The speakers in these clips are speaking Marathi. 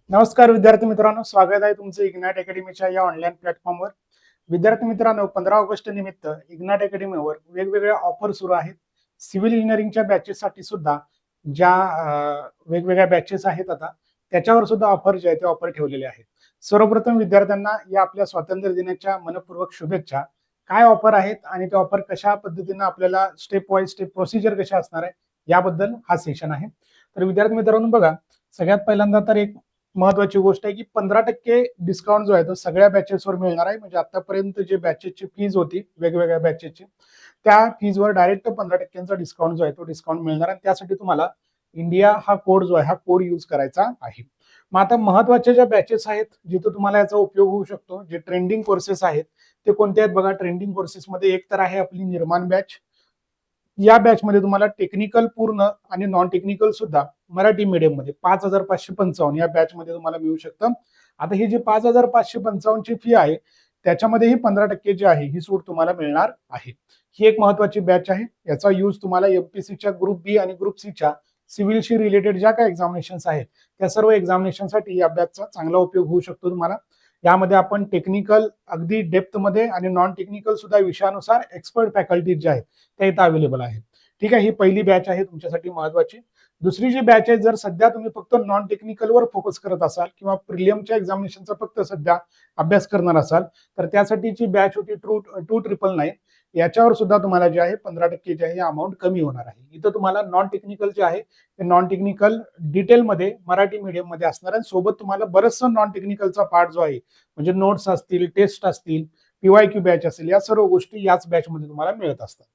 नमस्कार विद्यार्थी मित्रांनो, स्वागत आहे तुमचं इग्नाइट अकॅडमीच्या या ऑनलाईन प्लॅटफॉर्मवर. विद्यार्थी मित्रांनो, 15 ऑगस्ट निमित्त इग्नाइट अकॅडमीवर वेगवेगळ्या ऑफर सुरू आहेत. सिव्हिल इंजिनिअरिंगच्या बॅचेससाठी सुद्धा ज्या वेगवेगळ्या बॅचेस आहेत आता त्याच्यावर सुद्धा ऑफर जे आहे ते ऑफर ठेवलेले आहेत. सर्वप्रथम विद्यार्थ्यांना या आपल्या स्वातंत्र्य दिनाच्या मनपूर्वक शुभेच्छा. काय ऑफर आहेत आणि ते ऑफर कशा पद्धतीने आपल्याला स्टेप वाईज स्टेप प्रोसिजर कशा असणार आहे याबद्दल हा सेशन आहे. तर विद्यार्थी मित्रांनो बघा, सगळ्यात पहिल्यांदा तर एक महत्वाची गोष्ट आहे की 15% डिस्काउंट जो आहे तो सगळ्या बॅचेसवर मिळणार आहे. म्हणजे आतापर्यंत जे बॅचेसची फीज होती वेगवेगळ्या बॅचेसची त्या फीजवर डायरेक्ट 15% डिस्काउंट जो आहे तो डिस्काउंट मिळणार आहे. त्यासाठी तुम्हाला इंडिया हा कोड जो आहे हा कोड यूज करायचा आहे. मग आता महत्वाच्या ज्या बॅचेस आहेत जिथे तुम्हाला याचा उपयोग होऊ शकतो, जे ट्रेंडिंग कोर्सेस आहेत ते कोणते आहेत बघा. ट्रेंडिंग कोर्सेसमध्ये एक तर आहे आपली निर्माण बॅच. या बॅच मध्ये तुम्हाला टेक्निकल पूर्ण आणि नॉन टेक्निकल सुद्धा मराठी मीडियम मध्ये 5,555 या बॅच मध्ये तुम्हाला मिळू शकतं. आता ही जी 5,555 ची फी आहे त्याच्यामध्ये ही 15% जी आहे ही सूट तुम्हाला मिळणार आहे. ही एक महत्वाची बॅच आहे. याचा यूज तुम्हाला एमपीसीच्या ग्रुप बी आणि ग्रुप सीच्या सिव्हिलशी रिलेटेड ज्या काही एक्झामिनेशन आहेत त्या सर्व एक्झामिनेशनसाठी या बॅचचा चांगला उपयोग होऊ शकतो तुम्हाला. यामध्ये आपण टेक्निकल अगदी डेप्थ मध्ये आणि नॉन टेक्निकल सुद्धा विषयानुसार एक्सपर्ट फॅकल्टी जे आहेत त्या इथं अवेलेबल आहेत. ठीक आहे, ही पहिली बॅच आहे तुमच्यासाठी महत्वाची. दुसरी जी बॅच आहे, जर सध्या तुम्ही फक्त नॉन टेक्निकलवर फोकस करत असाल किंवा प्रिलियमच्या एक्झामिनेशनचा फक्त सध्या अभ्यास करणार असाल तर त्यासाठीची बॅच होती 2,999. याच्यावर सुद्धा तुम्हाला जे आहे 15% जे आहे अमाऊंट कमी होणार आहे. इथं तुम्हाला नॉन टेक्निकल जे आहे ते नॉन टेक्निकल डिटेलमध्ये मराठी मीडियम मध्ये असणार आहे. सोबत तुम्हाला बरंचसं नॉन टेक्निकलचा पार्ट जो आहे म्हणजे नोट्स असतील, टेस्ट असतील, पीवायक्यू बॅच असेल, या सर्व गोष्टी याच बॅच मध्ये तुम्हाला मिळत असतात.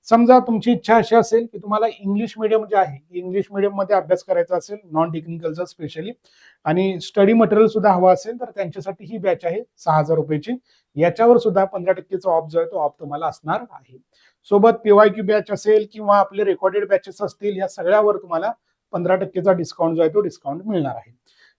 समजा तुमची इच्छा अशी असेल की तुम्हाला इंग्लिश मीडियम जे आहे इंग्लिश मीडियम मध्ये अभ्यास करायचा असेल नॉन टेक्निकलचा स्पेशली, आणि स्टडी मटेरियल सुद्धा हवं असेल तर त्यांच्यासाठी ही बॅच आहे 6,000 रुपयाची. याच्यावर सुद्धा 15%चा ऑफ जो आहे तो ऑफ तुम्हाला असणार आहे. सोबत पीवायक्यू बॅच असेल किंवा आपले रेकॉर्डेड बॅचेस असतील या सगळ्यावर तुम्हाला 15%चा डिस्काउंट जो आहे तो डिस्काउंट मिळणार आहे.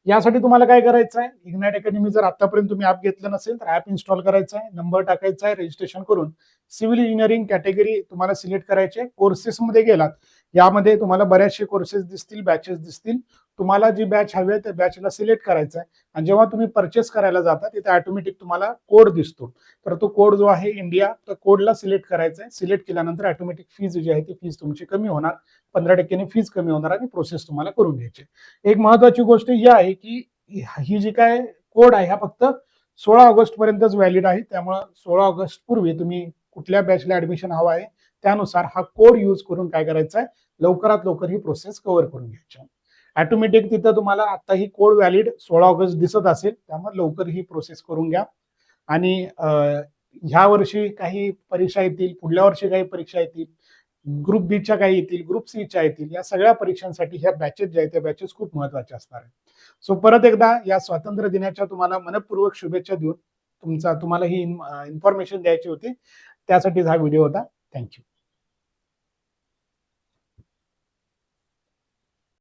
यासाठी तुम्हाला काय करायचं आहे, इग्नाइट अकॅडमी जर आतापर्यंत तुम्ही ऍप घेतलं नसेल तर ऍप इन्स्टॉल करायचा आहे, नंबर टाकायचा आहे, रजिस्ट्रेशन करून सिव्हिल इंजिनिअरिंग कॅटेगरी तुम्हाला सिलेक्ट करायचे. कोर्सेसमध्ये गेलात यामध्ये तुम्हाला बऱ्याचशे कोर्सेस दिसतील, बॅचेस दिसतील. तुम्हाला जी बॅच हवी आहे त्या बॅचला सिलेक्ट करायचं आहे आणि जेव्हा तुम्ही परचेस करायला जाता तिथे ऑटोमॅटिक तुम्हाला कोड दिसतो. तर तो कोड जो आहे इंडिया, तर कोडला सिलेक्ट करायचा आहे. सिलेक्ट केल्यानंतर ऑटोमॅटिक फीज जी आहे ती फीज तुमची कमी होणार, 15% फीज कमी होणार आणि प्रोसेस तुम्हाला करून घ्यायची. एक महत्वाची गोष्ट ही आहे की ही जी काय कोड आहे हा फक्त 16 ऑगस्ट पर्यंतच व्हॅलिड आहे. त्यामुळे 16 ऑगस्ट पूर्वी तुम्ही कुठल्या बॅचला ऍडमिशन हवं आहे त्यानुसार हा कोड यूज करून काय करायचं आहे, लवकरात लवकर ही प्रोसेस कव्हर करून घ्यायची. ऑटोमॅटिक तिथं तुम्हाला आता ही कोड व्हॅलिड 16 ऑगस्ट दिसत असेल, त्यामुळे लवकर ही प्रोसेस करून घ्या. आणि ह्या वर्षी काही परीक्षा येतील, पुढल्या वर्षी काही परीक्षा येतील, ग्रुप बीच्या काही येतील, ग्रुप सीच्या येतील, या सगळ्या परीक्षांसाठी ह्या बॅचेस ज्या आहेत त्या बॅचेस खूप महत्वाच्या असणार आहेत. सो परत एकदा या स्वातंत्र्य दिनाच्या तुम्हाला मनपूर्वक शुभेच्छा देऊन तुम्हाला ही इन्फॉर्मेशन द्यायची होती, त्यासाठीच हा व्हिडिओ होता. थँक्यू.